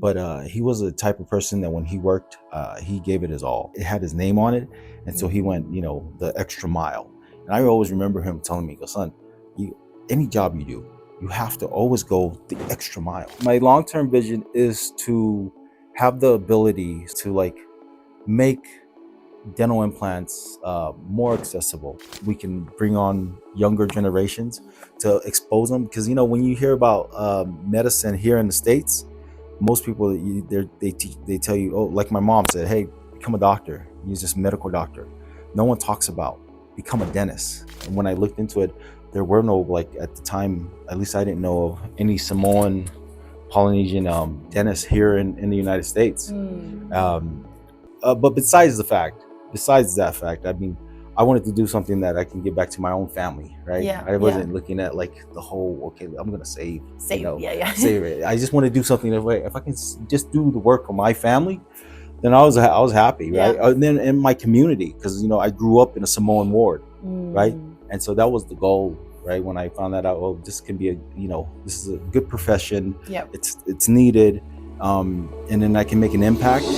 But he was a type of person that when he worked, he gave it his all. It had his name on it, and so he went, the extra mile. And I always remember him telling me, "Go, son, any job you do, you have to always go the extra mile." My long-term vision is to have the ability to make dental implants more accessible. We can bring on younger generations to expose them, because when you hear about medicine here in the States, most people they tell you, oh, like my mom said, hey, become a doctor, use this medical doctor. No one talks about become a dentist. And when I looked into it, there were no, at the time, at least I didn't know of any Samoan, Polynesian dentists here in the United States. But besides that fact, I mean, I wanted to do something that I can give back to my own family, right? Yeah, I wasn't looking at the whole, okay, I'm gonna save save it. I just want to do something that way. If I can just do the work for my family, then I was happy, right? And then in my community, because I grew up in a Samoan ward, right? And so that was the goal, right? When I found that out, oh, this can be this is a good profession. Yep. It's needed, and then I can make an impact.